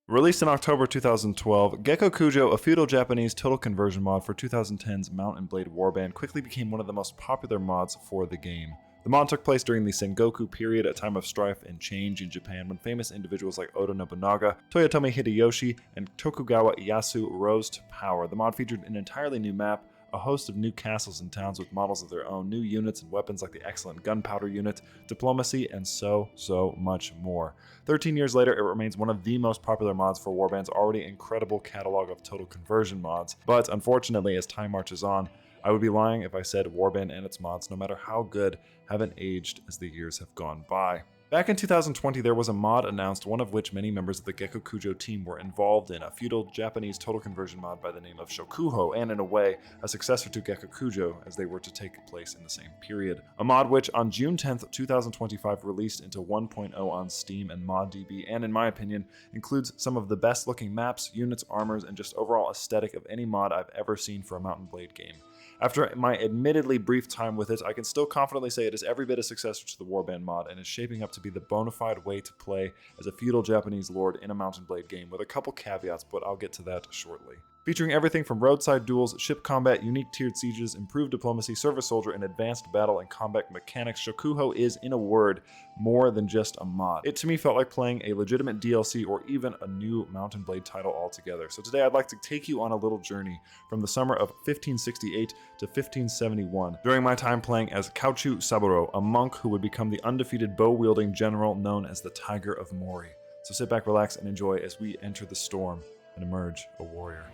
Released in October 2012, Gekokujo, a feudal Japanese total conversion mod for 2010's Mount and Blade Warband, quickly became one of the most popular mods for the game. The mod took place during the Sengoku period, a time of strife and change in Japan when famous individuals like Oda Nobunaga, Toyotomi Hideyoshi, and Tokugawa Ieyasu rose to power. The mod featured an entirely new map, a host of new castles and towns with models of their own, new units and weapons like the excellent gunpowder unit, diplomacy, and so much more. 13 years later, it remains one of the most popular mods for Warband's already incredible catalog of total conversion mods, but unfortunately, as time marches on, I would be lying if I said Warband and its mods, no matter how good, haven't aged as the years have gone by. Back in 2020, there was a mod announced, one of which many members of the Gekokujo team were involved in, a feudal Japanese total conversion mod by the name of Shokuho, and in a way, a successor to Gekokujo, as they were to take place in the same period. A mod which, on June 10th, 2025, released into 1.0 on Steam and ModDB, and in my opinion, includes some of the best looking maps, units, armors, and just overall aesthetic of any mod I've ever seen for a Mount and Blade game. After my admittedly brief time with it, I can still confidently say it is every bit a successor to the Warband mod and is shaping up to be the bona fide way to play as a feudal Japanese lord in a Mount and Blade game, with a couple caveats, but I'll get to that shortly. Featuring everything from roadside duels, ship combat, unique tiered sieges, improved diplomacy, service soldier, and advanced battle and combat mechanics, Shokuho is, in a word, more than just a mod. It to me felt like playing a legitimate DLC or even a new Mount and Blade title altogether. So today I'd like to take you on a little journey from the summer of 1568 to 1571, during my time playing as Kaochu Saburo, a monk who would become the undefeated bow-wielding general known as the Tiger of Mori. So sit back, relax, and enjoy as we enter the storm and emerge a warrior.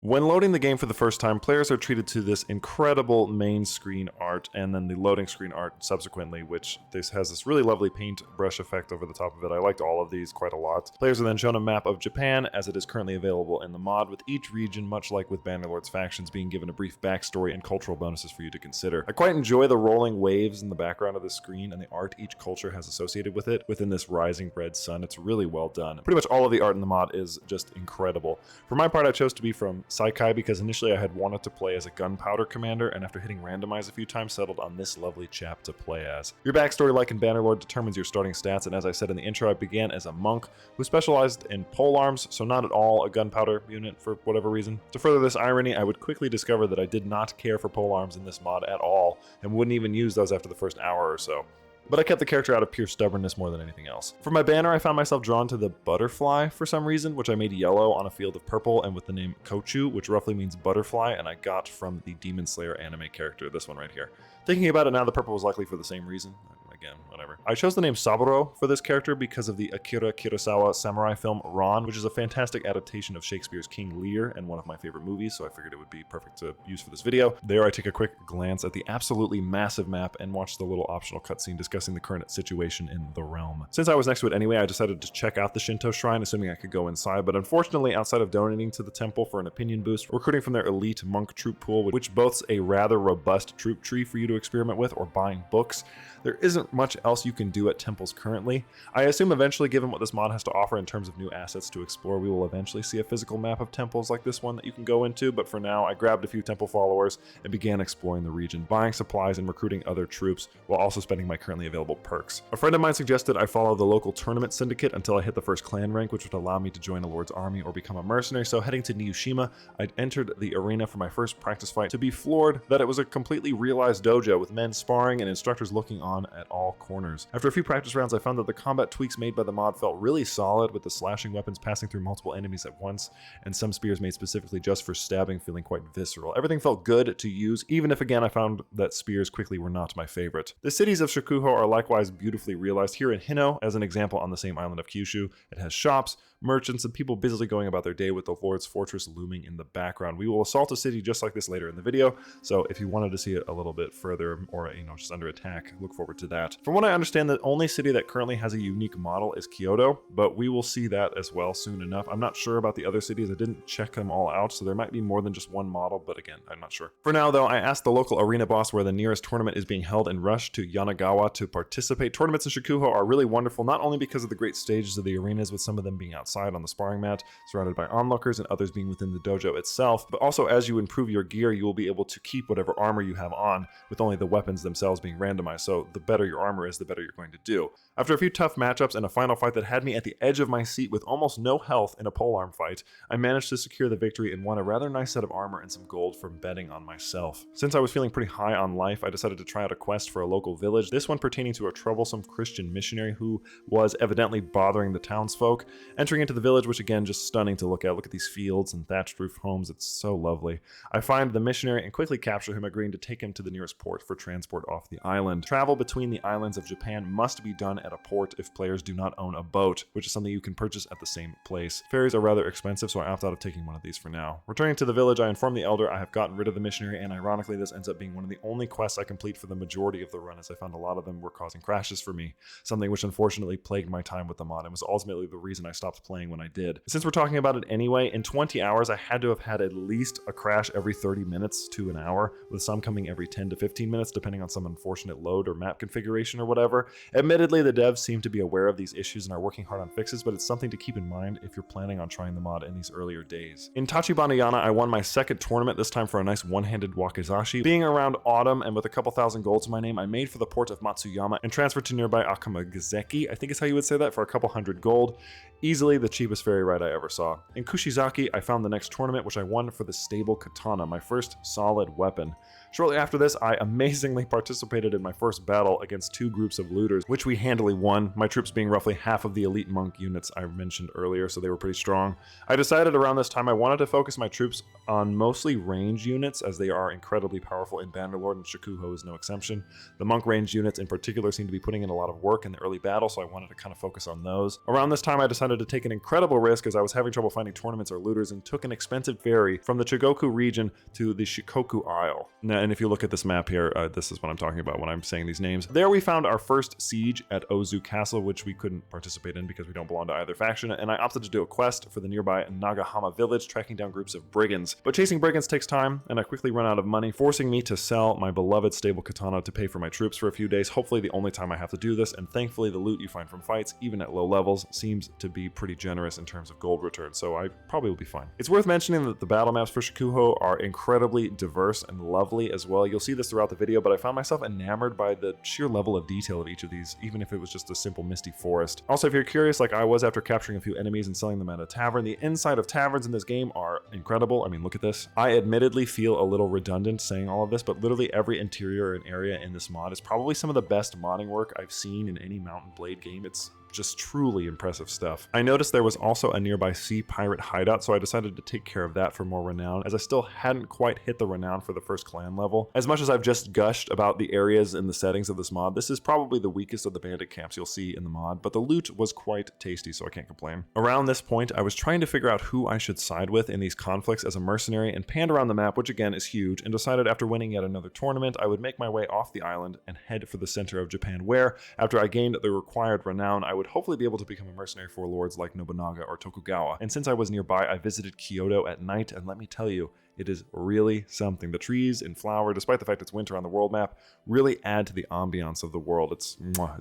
When loading the game for the first time, players are treated to this incredible main screen art and then the loading screen art subsequently, which has this really lovely paint brush effect over the top of it. I liked all of these quite a lot. Players are then shown a map of Japan as it is currently available in the mod, with each region, much like with Bannerlord's factions, being given a brief backstory and cultural bonuses for you to consider. I quite enjoy the rolling waves in the background of the screen and the art each culture has associated with it within this rising red sun. It's really well done. Pretty much all of the art in the mod is just incredible. For my part, I chose to be from Saikai because initially I had wanted to play as a gunpowder commander, and after hitting randomize a few times, settled on this lovely chap to play as. Your backstory, like in Bannerlord, determines your starting stats, and as I said in the intro, I began as a monk who specialized in polearms, so not at all a gunpowder unit for whatever reason. To further this irony, I would quickly discover that I did not care for polearms in this mod at all, and wouldn't even use those after the first hour or so. But I kept the character out of pure stubbornness more than anything else. For my banner, I found myself drawn to the butterfly for some reason, which I made yellow on a field of purple and with the name Kochu, which roughly means butterfly, and I got from the Demon Slayer anime character, this one right here. Thinking about it now, the purple was likely for the same reason. Again, whatever. I chose the name Saburo for this character because of the Akira Kurosawa samurai film Ran, which is a fantastic adaptation of Shakespeare's King Lear and one of my favorite movies, so I figured it would be perfect to use for this video. There I take a quick glance at the absolutely massive map and watch the little optional cutscene discussing the current situation in the realm. Since I was next to it anyway, I decided to check out the Shinto shrine, assuming I could go inside, but unfortunately, outside of donating to the temple for an opinion boost, recruiting from their elite monk troop pool, which boasts a rather robust troop tree for you to experiment with, or buying books, there isn't much else you can do at temples currently. I assume eventually, given what this mod has to offer in terms of new assets to explore, we will eventually see a physical map of temples like this one that you can go into, but for now, I grabbed a few temple followers and began exploring the region, buying supplies and recruiting other troops, while also spending my currently available perks. A friend of mine suggested I follow the local tournament syndicate until I hit the first clan rank, which would allow me to join a lord's army or become a mercenary, so heading to Niushima, I entered the arena for my first practice fight to be floored that it was a completely realized dojo with men sparring and instructors looking on at all corners. After a few practice rounds, I found that the combat tweaks made by the mod felt really solid, with the slashing weapons passing through multiple enemies at once, and some spears made specifically just for stabbing feeling quite visceral. Everything felt good to use, even if again I found that spears quickly were not my favorite. The cities of Shokuho are likewise beautifully realized. Here in Hino, as an example on the same island of Kyushu, it has shops, merchants, and people busily going about their day with the Lord's Fortress looming in the background. We will assault a city just like this later in the video, so if you wanted to see it a little bit further, or just under attack, look forward to that. From what I understand, the only city that currently has a unique model is Kyoto, but we will see that as well soon enough. I'm not sure about the other cities. I didn't check them all out, so there might be more than just one model, but again, I'm not sure. For now though, I asked the local arena boss where the nearest tournament is being held and rushed to Yanagawa to participate. Tournaments in Shokuho are really wonderful, not only because of the great stages of the arenas, with some of them being outside on the sparring mat, surrounded by onlookers, and others being within the dojo itself, but also as you improve your gear, you will be able to keep whatever armor you have on, with only the weapons themselves being randomized, so the better your your armor is, the better you're going to do. After a few tough matchups and a final fight that had me at the edge of my seat with almost no health in a polearm fight, I managed to secure the victory and won a rather nice set of armor and some gold from betting on myself. Since I was feeling pretty high on life, I decided to try out a quest for a local village, this one pertaining to a troublesome Christian missionary who was evidently bothering the townsfolk. Entering into the village, which again, just stunning to look at. Look at these fields and thatched roof homes, it's so lovely. I find the missionary and quickly capture him, agreeing to take him to the nearest port for transport off the island. Travel between the islands of Japan must be done at a port if players do not own a boat, which is something you can purchase at the same place. Ferries are rather expensive, so I opt out of taking one of these for now. Returning to the village, I inform the elder I have gotten rid of the missionary, and ironically this ends up being one of the only quests I complete for the majority of the run, as I found a lot of them were causing crashes for me, something which unfortunately plagued my time with the mod and was ultimately the reason I stopped playing when I did. Since we're talking about it anyway, in 20 hours I had to have had at least a crash every 30 minutes to an hour, with some coming every 10 to 15 minutes depending on some unfortunate load or map configuration or whatever. Admittedly, the devs seem to be aware of these issues and are working hard on fixes, but it's something to keep in mind if you're planning on trying the mod in these earlier days. In Tachibanayana, I won my second tournament, this time for a nice one-handed wakizashi. Being around autumn and with a couple thousand gold to my name, I made for the port of Matsuyama and transferred to nearby Akamagazeki, I think is how you would say that, for a couple hundred gold. Easily the cheapest ferry ride I ever saw. In Kushizaki, I found the next tournament, which I won for the stable katana, my first solid weapon. Shortly after this, I amazingly participated in my first battle against two groups of looters, which we handily won, my troops being roughly half of the elite monk units I mentioned earlier, so they were pretty strong. I decided around this time I wanted to focus my troops on mostly range units, as they are incredibly powerful in Bannerlord, and Shokuho is no exception. The monk range units in particular seem to be putting in a lot of work in the early battle, so I wanted to kind of focus on those. Around this time I decided to take an incredible risk, as I was having trouble finding tournaments or looters, and took an expensive ferry from the Chigoku region to the Shikoku Isle. Now, and if you look at this map here, this is what I'm talking about when I'm saying these names. There we found our first siege at Ozu Castle, which we couldn't participate in because we don't belong to either faction, and I opted to do a quest for the nearby Nagahama village, tracking down groups of brigands. But chasing brigands takes time, and I quickly run out of money, forcing me to sell my beloved stable katana to pay for my troops for a few days, hopefully the only time I have to do this, and thankfully the loot you find from fights, even at low levels, seems to be pretty generous in terms of gold return, so I probably will be fine. It's worth mentioning that the battle maps for Shokuho are incredibly diverse and lovely as well. You'll see this throughout the video, but I found myself enamored by the sheer level of detail of each of these, even if it was just a simple misty forest. Also, if you're curious like I was after capturing a few enemies and selling them at a tavern, the inside of taverns in this game are incredible. I mean, look at this. I admittedly feel a little redundant saying all of this, but literally every interior and area in this mod is probably some of the best modding work I've seen in any Mount & Blade game. It's just truly impressive stuff. I noticed there was also a nearby sea pirate hideout, so I decided to take care of that for more renown, as I still hadn't quite hit the renown for the first clan level. As much as I've just gushed about the areas and the settings of this mod, this is probably the weakest of the bandit camps you'll see in the mod, but the loot was quite tasty, so I can't complain. Around this point, I was trying to figure out who I should side with in these conflicts as a mercenary, and panned around the map, which again is huge, and decided after winning yet another tournament, I would make my way off the island and head for the center of Japan, where, after I gained the required renown, I would hopefully be able to become a mercenary for lords like Nobunaga or Tokugawa. And since I was nearby, I visited Kyoto at night, and let me tell you, it is really something. The trees and flower, despite the fact it's winter on the world map, really add to the ambiance of the world. It's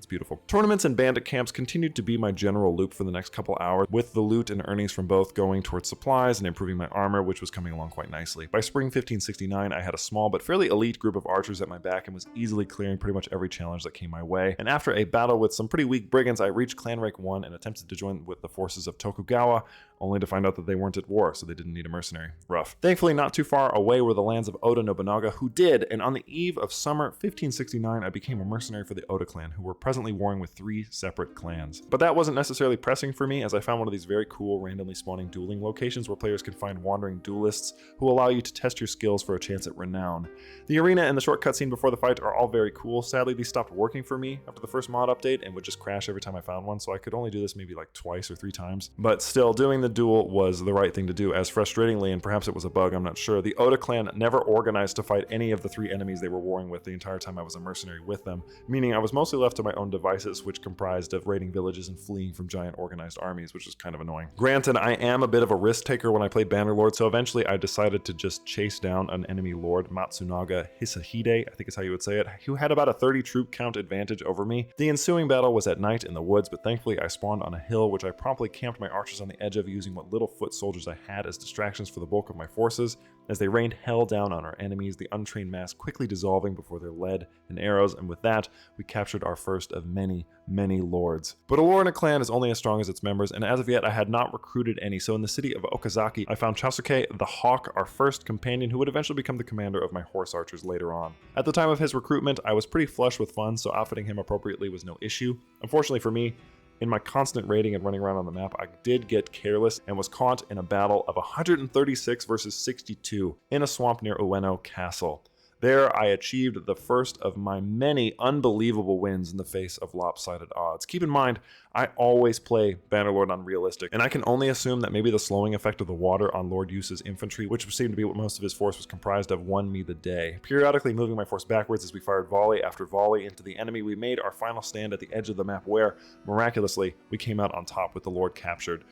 beautiful. Tournaments and bandit camps continued to be my general loop for the next couple hours, with the loot and earnings from both going towards supplies and improving my armor, which was coming along quite nicely. By spring 1569, I had a small but fairly elite group of archers at my back and was easily clearing pretty much every challenge that came my way. And after a battle with some pretty weak brigands, I reached clan rank 1 and attempted to join with the forces of Tokugawa, only to find out that they weren't at war, so they didn't need a mercenary. Rough. Thankfully, not too far away were the lands of Oda Nobunaga, who did, and on the eve of summer 1569, I became a mercenary for the Oda clan, who were presently warring with 3 separate clans. But that wasn't necessarily pressing for me, as I found one of these very cool randomly spawning dueling locations where players can find wandering duelists who allow you to test your skills for a chance at renown. The arena and the short cutscene before the fight are all very cool. Sadly, these stopped working for me after the first mod update and would just crash every time I found one, so I could only do this maybe like twice or 3 times. But still, doing the duel was the right thing to do, as frustratingly, and perhaps it was a bug, I'm not sure, the Oda clan never organized to fight any of the 3 enemies they were warring with the entire time I was a mercenary with them, meaning I was mostly left to my own devices, which comprised of raiding villages and fleeing from giant organized armies, which is kind of annoying. Granted, I am a bit of a risk taker when I play Bannerlord, so eventually I decided to just chase down an enemy lord, Matsunaga Hisahide, I think is how you would say it, who had about a 30 troop count advantage over me. The ensuing battle was at night in the woods, but thankfully I spawned on a hill, which I promptly camped my archers on the edge of, using what little foot soldiers I had as distractions for the bulk of my forces. as they rained hell down on our enemies, the untrained mass quickly dissolving before their lead and arrows, and with that, we captured our first of many, many lords. But a lord in a clan is only as strong as its members, and as of yet, I had not recruited any, so in the city of Okazaki, I found Chasuke the Hawk, our first companion, who would eventually become the commander of my horse archers later on. At the time of his recruitment, I was pretty flush with funds, so outfitting him appropriately was no issue. Unfortunately for me, in my constant raiding and running around on the map, I did get careless and was caught in a battle of 136 versus 62 in a swamp near Ueno Castle. There, I achieved the first of my many unbelievable wins in the face of lopsided odds. Keep in mind, I always play Bannerlord on realistic, and I can only assume that maybe the slowing effect of the water on Lord Yusa's infantry, which seemed to be what most of his force was comprised of, won me the day. Periodically moving my force backwards as we fired volley after volley into the enemy, we made our final stand at the edge of the map where, miraculously, we came out on top with the Lord captured.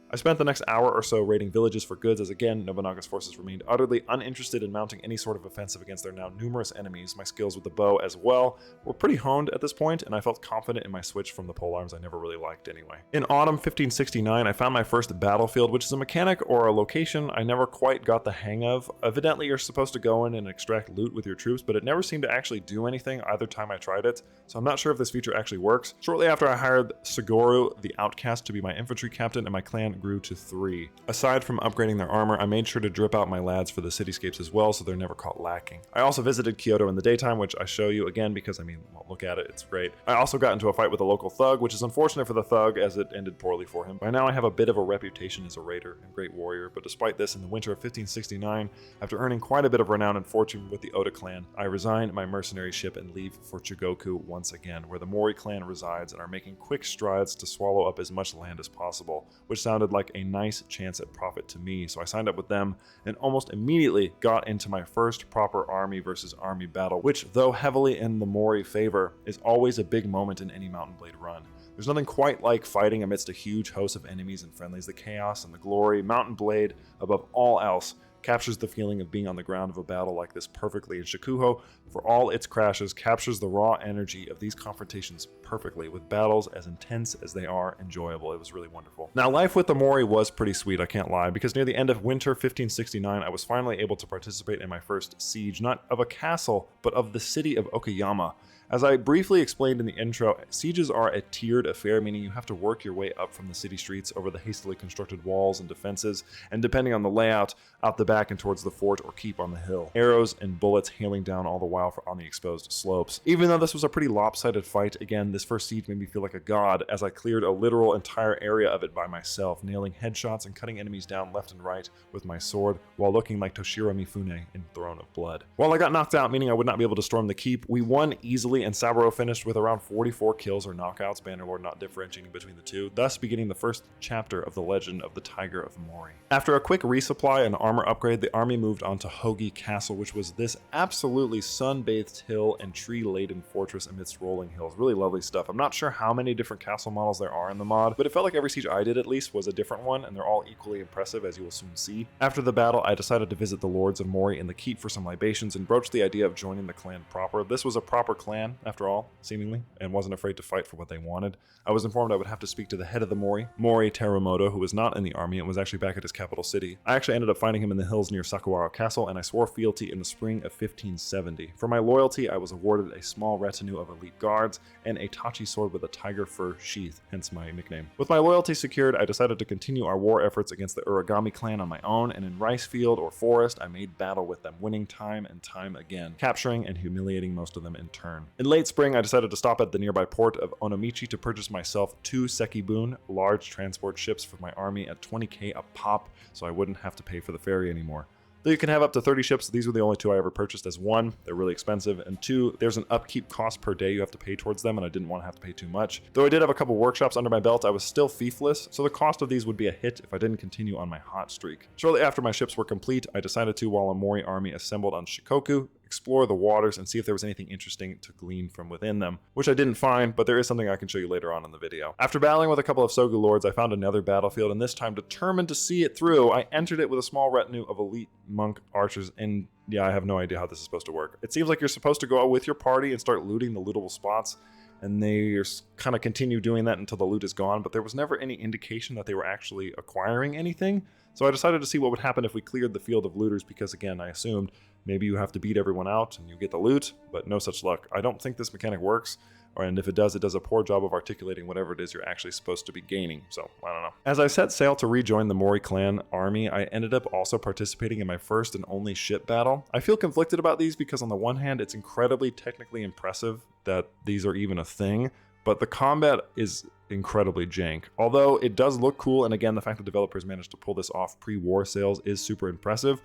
I spent the next hour or so raiding villages for goods as again, Nobunaga's forces remained utterly uninterested in mounting any sort of offensive against their now numerous enemies. My skills with the bow as well were pretty honed at this point, and I felt confident in my switch from the polearms I never really liked anyway. In autumn 1569, I found my first battlefield, which is a mechanic or a location I never quite got the hang of. Evidently, you're supposed to go in and extract loot with your troops, but it never seemed to actually do anything either time I tried it, so I'm not sure if this feature actually works. Shortly after, I hired Suguru, the Outcast, to be my infantry captain, and my clan grew to 3. Aside from upgrading their armor, I made sure to drip out my lads for the cityscapes as well, so they're never caught lacking. I also visited Kyoto in the daytime, which I show you again because, well, look at it, it's great. I also got into a fight with a local thug, which is unfortunate for the thug as it ended poorly for him. By now I have a bit of a reputation as a raider and great warrior, but despite this, in the winter of 1569, after earning quite a bit of renown and fortune with the Oda clan, I resign my mercenary ship and leave for Chugoku once again, where the Mori clan resides and are making quick strides to swallow up as much land as possible, which sounded like a nice chance at profit to me, so I signed up with them and almost immediately got into my first proper army versus army battle, which, though heavily in the Mori favor, is always a big moment in any Mountain Blade run. There's nothing quite like fighting amidst a huge host of enemies and friendlies. The chaos and the glory, Mountain Blade, above all else, captures the feeling of being on the ground of a battle like this perfectly, and Shokuho, for all its crashes, captures the raw energy of these confrontations perfectly, with battles as intense as they are enjoyable. It was really wonderful. Now, life with the Mori was pretty sweet, I can't lie, because near the end of winter 1569, I was finally able to participate in my first siege, not of a castle, but of the city of Okayama. As I briefly explained in the intro, sieges are a tiered affair, meaning you have to work your way up from the city streets over the hastily constructed walls and defenses, and depending on the layout, out the back and towards the fort or keep on the hill. Arrows and bullets hailing down all the while on the exposed slopes. Even though this was a pretty lopsided fight, again, this first siege made me feel like a god as I cleared a literal entire area of it by myself, nailing headshots and cutting enemies down left and right with my sword, while looking like Toshiro Mifune in Throne of Blood. While I got knocked out, meaning I would not be able to storm the keep, we won easily, and Saburo finished with around 44 kills or knockouts, Bannerlord not differentiating between the two, thus beginning the first chapter of the legend of the Tiger of Mori. After a quick resupply and armor upgrade, the army moved on to Hogi Castle, which was this absolutely sun-bathed hill and tree-laden fortress amidst rolling hills. Really lovely stuff. I'm not sure how many different castle models there are in the mod, but it felt like every siege I did at least was a different one, and they're all equally impressive, as you will soon see. After the battle, I decided to visit the Lords of Mori in the keep for some libations and broached the idea of joining the clan proper. This was a proper clan, after all, seemingly, and wasn't afraid to fight for what they wanted. I was informed I would have to speak to the head of the Mori, Terumoto, who was not in the army and was actually back at his capital city. I actually ended up finding him in the hills near Sakuara Castle, and I swore fealty in the spring of 1570. For my loyalty, I was awarded a small retinue of elite guards and a Tachi sword with a tiger fur sheath, hence my nickname. With my loyalty secured, I decided to continue our war efforts against the Uragami clan on my own, and in rice field or forest, I made battle with them, winning time and time again, capturing and humiliating most of them in turn. In late spring, I decided to stop at the nearby port of Onomichi to purchase myself 2 Sekibun, large transport ships for my army at 20k a pop, so I wouldn't have to pay for the ferry anymore. Though you can have up to 30 ships, these were the only 2 I ever purchased, as 1, they're really expensive, and 2, there's an upkeep cost per day you have to pay towards them, and I didn't want to have to pay too much. Though I did have a couple workshops under my belt, I was still thiefless, so the cost of these would be a hit if I didn't continue on my hot streak. Shortly after my ships were complete, I decided to, while a Mori army assembled on Shikoku, explore the waters and see if there was anything interesting to glean from within them, which I didn't find, but there is something I can show you later on in the video. After battling with a couple of Sogu lords, I found another battlefield, and this time, determined to see it through, I entered it with a small retinue of elite monk archers, and yeah, I have no idea how this is supposed to work. It seems like you're supposed to go out with your party and start looting the lootable spots, and they kind of continue doing that until the loot is gone, but there was never any indication that they were actually acquiring anything. So I decided to see what would happen if we cleared the field of looters, because again, I assumed maybe you have to beat everyone out and you get the loot, but no such luck. I don't think this mechanic works, and if it does a poor job of articulating whatever it is you're actually supposed to be gaining, so I don't know. As I set sail to rejoin the Mori clan army, I ended up also participating in my first and only ship battle. I feel conflicted about these because on the one hand, it's incredibly technically impressive that these are even a thing, but the combat is incredibly jank. Although it does look cool, and again, the fact that developers managed to pull this off pre-war sales is super impressive.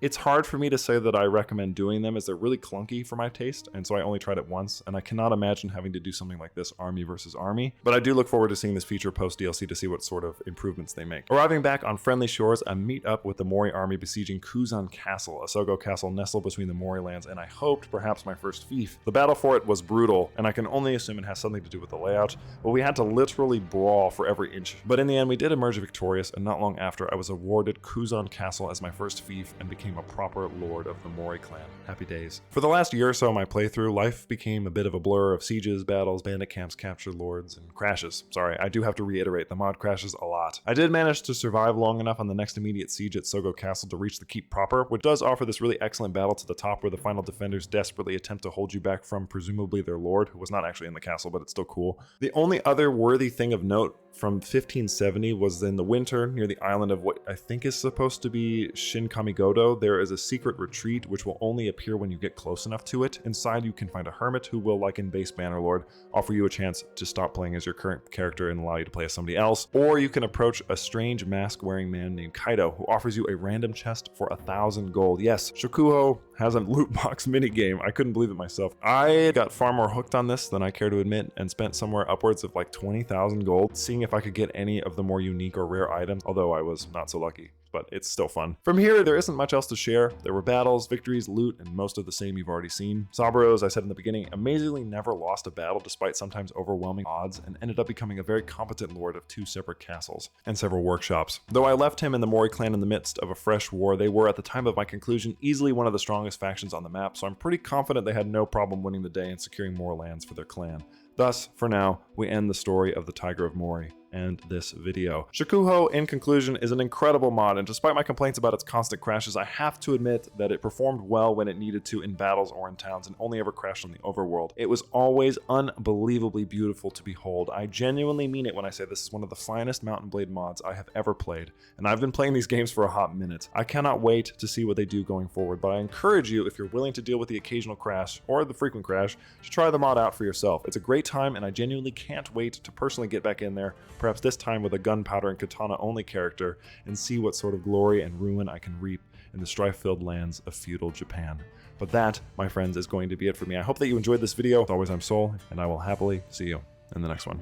It's hard for me to say that I recommend doing them, as they're really clunky for my taste, and so I only tried it once, and I cannot imagine having to do something like this army versus army, but I do look forward to seeing this feature post-DLC to see what sort of improvements they make. Arriving back on friendly shores, I meet up with the Mori army besieging Kuzan Castle, a Sogo castle nestled between the Mori lands, and I hoped perhaps my first fief. The battle for it was brutal, and I can only assume it has something to do with the layout, but we had to literally brawl for every inch. But in the end, we did emerge victorious, and not long after, I was awarded Kuzan Castle as my first fief and became a proper lord of the Mori clan. Happy days. For the last year or so of my playthrough, life became a bit of a blur of sieges, battles, bandit camps, captured lords, and crashes. Sorry, I do have to reiterate, the mod crashes a lot. I did manage to survive long enough on the next immediate siege at Sogo Castle to reach the keep proper, which does offer this really excellent battle to the top where the final defenders desperately attempt to hold you back from presumably their lord, who was not actually in the castle, but it's still cool. The only other worthy thing of note from 1570 was in the winter near the island of what I think is supposed to be Shinkamigodo. There is a secret retreat which will only appear when you get close enough to it. Inside you can find a hermit who will, like in base Bannerlord, offer you a chance to stop playing as your current character and allow you to play as somebody else, or you can approach a strange mask-wearing man named Kaido who offers you a random chest for 1,000 gold. Yes, Shokuho has a loot box minigame. I couldn't believe it myself. I got far more hooked on this than I care to admit and spent somewhere upwards of like 20,000 gold seeing if I could get any of the more unique or rare items, although I was not so lucky. But it's still fun. From here, there isn't much else to share. There were battles, victories, loot, and most of the same you've already seen. Saburo, as I said in the beginning, amazingly never lost a battle despite sometimes overwhelming odds, and ended up becoming a very competent lord of 2 separate castles and several workshops. Though I left him and the Mori clan in the midst of a fresh war, they were, at the time of my conclusion, easily one of the strongest factions on the map, so I'm pretty confident they had no problem winning the day and securing more lands for their clan. Thus, for now, we end the story of the Tiger of Mori and this video. Shokuho, in conclusion, is an incredible mod, and despite my complaints about its constant crashes, I have to admit that it performed well when it needed to in battles or in towns, and only ever crashed on the overworld. It was always unbelievably beautiful to behold. I genuinely mean it when I say this is one of the finest Mount & Blade mods I have ever played, and I've been playing these games for a hot minute. I cannot wait to see what they do going forward, but I encourage you, if you're willing to deal with the occasional crash, or the frequent crash, to try the mod out for yourself. It's a great time, and I genuinely can't wait to personally get back in there, perhaps this time with a gunpowder and katana only character, and see what sort of glory and ruin I can reap in the strife-filled lands of feudal Japan. But that, my friends, is going to be it for me. I hope that you enjoyed this video. As always, I'm Soul, and I will happily see you in the next one.